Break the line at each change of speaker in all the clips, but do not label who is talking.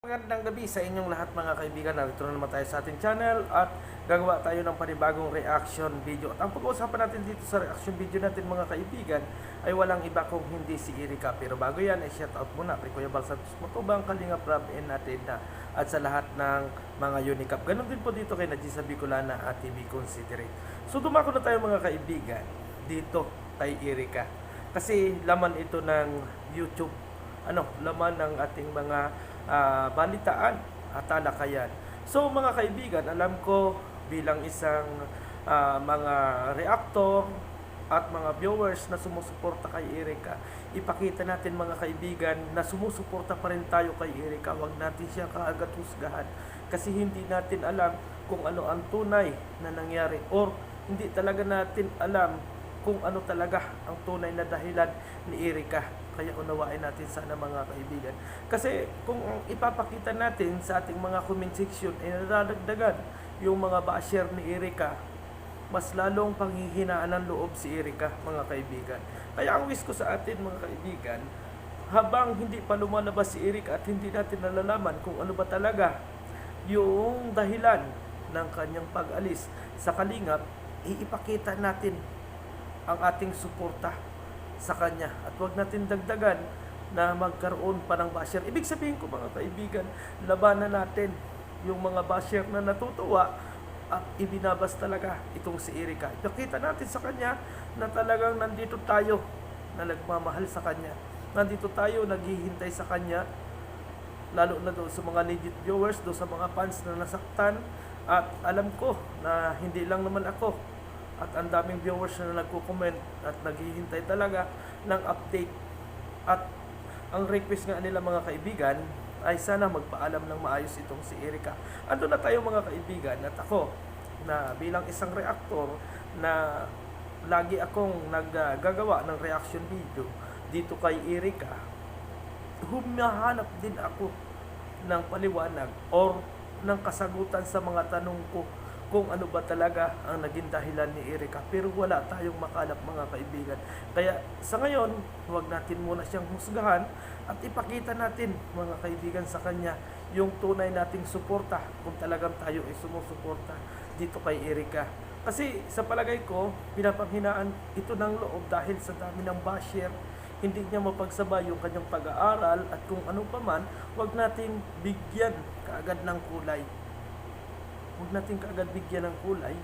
Magandang gabi sa inyong lahat mga kaibigan. Narito na naman tayo sa ating channel at gagawa tayo ng panibagong reaction video. At ang pag-uusapan natin dito sa reaction video natin mga kaibigan ay walang iba kung hindi si Erica. Pero bago yan ay shout out muna kay Kuya Bal Santos Matubang, Kalinga Prab and natin na at sa lahat ng mga Unicap. Ganon din po dito kay Nadjisa Bicolana at TV Considerate. So dumako na tayo mga kaibigan dito kay Erica. Kasi laman ito ng YouTube, laman ng ating mga balitaan at talakayan. So mga kaibigan, alam ko bilang isang mga reactor at mga viewers na sumusuporta kay Erica, ipakita natin mga kaibigan na sumusuporta pa rin tayo kay Erica. Huwag natin siya kaagad husgahan kasi hindi natin alam kung ano ang tunay na nangyari or hindi talaga natin alam kung ano talaga ang tunay na dahilan ni Erica. Kaya unawain natin sana mga kaibigan. Kasi kung ipapakita natin sa ating mga comment section ay nadadagdagan yung mga basher ni Erica, mas lalong panghihinaan ng loob si Erica mga kaibigan. Kaya ang wish ko sa atin mga kaibigan, habang hindi pa lumalabas si Erica at hindi natin nalalaman kung ano ba talaga yung dahilan ng kanyang pag-alis sa Kalingap, iipakita natin ang ating suporta sa kanya at wag natin dagdagan na magkaroon pa ng basher. Ibig sabihin ko mga kaibigan, labanan natin yung mga basher na natutuwa at ibinabas talaga itong si Erica. Ipakita natin sa kanya na talagang nandito tayo na nagmamahal sa kanya. Nandito tayo naghihintay sa kanya, lalo na doon sa mga legit viewers, doon sa mga fans na nasaktan. At alam ko na hindi lang naman ako at ang daming viewers na nagko-comment at naghihintay talaga ng update. At ang request nga nila mga kaibigan ay sana magpaalam ng maayos itong si Erica. Ando na tayo mga kaibigan at ako na bilang isang reactor na lagi akong naggagawa ng reaction video dito kay Erica, humahanap din ako ng paliwanag or ng kasagutan sa mga tanong ko kung ano ba talaga ang naging dahilan ni Erica. Pero wala tayong makalap mga kaibigan. Kaya sa ngayon, huwag natin muna siyang husgahan at ipakita natin mga kaibigan sa kanya yung tunay nating suporta kung talagang tayo ay sumusuporta dito kay Erica. Kasi sa palagay ko, pinapanghinaan ito ng loob dahil sa dami ng basher. Hindi niya mapagsabay yung kanyang pag-aaral at kung ano pa man, huwag nating bigyan kaagad ng kulay. Huwag natin kaagad bigyan ng kulay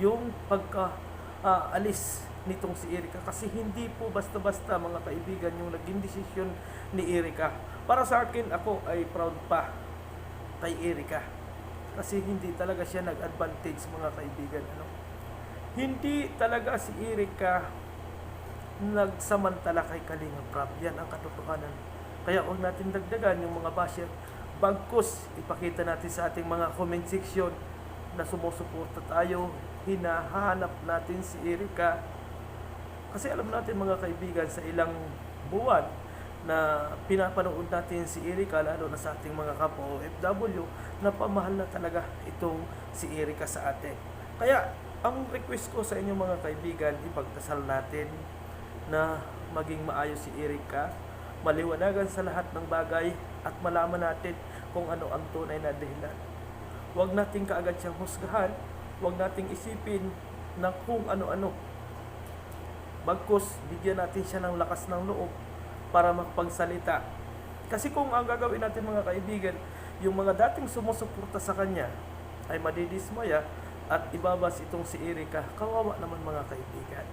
yung pagka-alis nitong si Erica. Kasi hindi po basta-basta mga kaibigan yung naging desisyon ni Erica. Para sa akin, ako ay proud pa kay Erica. Kasi hindi talaga siya nag-advantage mga kaibigan. Hindi talaga si Erica nagsamantala kay Kalinga Prab. Yan ang katotohanan. Kaya huwag natin dagdagan yung mga basher. Bagkus, ipakita natin sa ating mga comment section na sumusuporta tayo, hinahanap natin si Erica. Kasi alam natin mga kaibigan, sa ilang buwan na pinapanood natin si Erica, lalo na sa ating mga kapwa OFW, napamahal na talaga itong si Erica sa atin. Kaya ang request ko sa inyo mga kaibigan, ipagdasal natin na maging maayos si Erica, maliwanagan sa lahat ng bagay at malaman natin kung ano ang tunay na dahilan. Huwag nating kaagad siyang husgahan, huwag nating isipin na kung ano-ano. Bagkus, bigyan natin siya ng lakas ng loob para makapagsalita. Kasi kung ang gagawin natin mga kaibigan, yung mga dating sumusuporta sa kanya ay madidismaya at ibabas itong si Erica, kawawa naman mga kaibigan.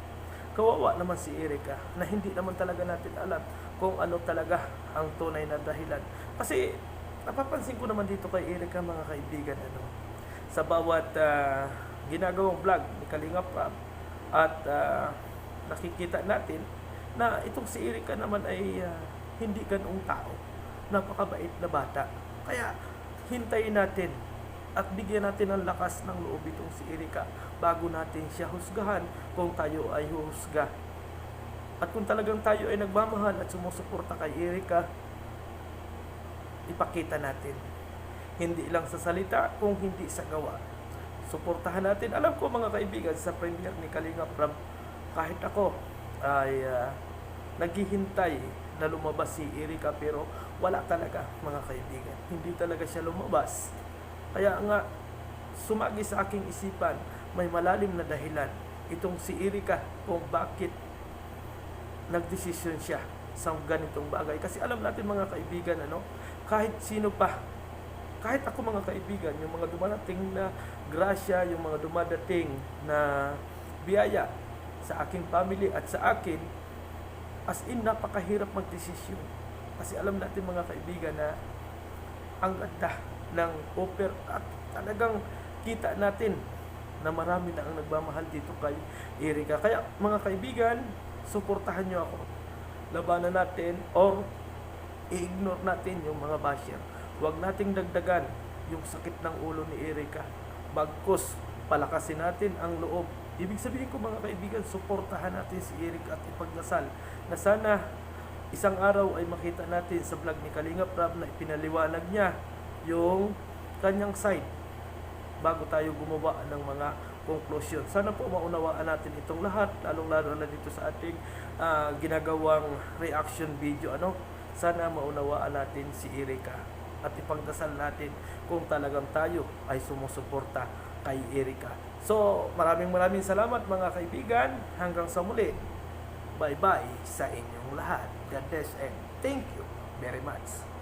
Kawawa naman si Erica na hindi naman talaga natin alam kung ano talaga ang tunay na dahilan. Kasi napapansin ko naman dito kay Erica mga kaibigan, sa bawat ginagawang vlog ni Kalinga Prab at nakikita natin na itong si Erica naman ay hindi ganong tao. Napakabait na bata. Kaya hintayin natin at bigyan natin ng lakas ng loob itong si Erica bago natin siya husgahan kung tayo ay husga. At kung talagang tayo ay nagmamahal at sumusuporta kay Erica, ipakita natin. Hindi lang sa salita, kung hindi sa gawa. Suportahan natin. Alam ko mga kaibigan, sa premiere ni Kalinga Prab, kahit ako ay naghihintay na lumabas si Erica, pero Wala talaga mga kaibigan. Hindi talaga siya lumabas. Kaya nga, sumagi sa aking isipan, may malalim na dahilan itong si Erica kung bakit nagdesisyon siya sa ganitong bagay. Kasi alam natin mga kaibigan, kahit sino pa, kahit ako mga kaibigan, yung mga dumadating na grasya, yung mga dumadating na biyaya sa aking family at sa akin, as in napakahirap magdesisyon. Kasi alam natin mga kaibigan na ang ganda ng offer at talagang kita natin na marami na ang nagmamahal dito kay Erica. Kaya mga kaibigan, suportahan nyo ako. Labanan natin or i-ignore natin yung mga basher. Huwag nating dagdagan yung sakit ng ulo ni Erica. Bagkus, palakasin natin ang loob. Ibig sabihin ko mga kaibigan, suportahan natin si Erica at ipagdasal na sana isang araw ay makita natin sa vlog ni Kalingap Rab na ipinaliwanag niya yung kanyang side bago tayo gumawa ng mga conclusion. Sana po maunawaan natin itong lahat, lalong-lalo na dito sa ating ginagawang reaction video. Sana maunawaan natin si Erica at ipagdasal natin kung talagang tayo ay sumusuporta kay Erica. So, maraming salamat mga kaibigan. Hanggang sa muli. Bye-bye sa inyong lahat. God bless and thank you very much.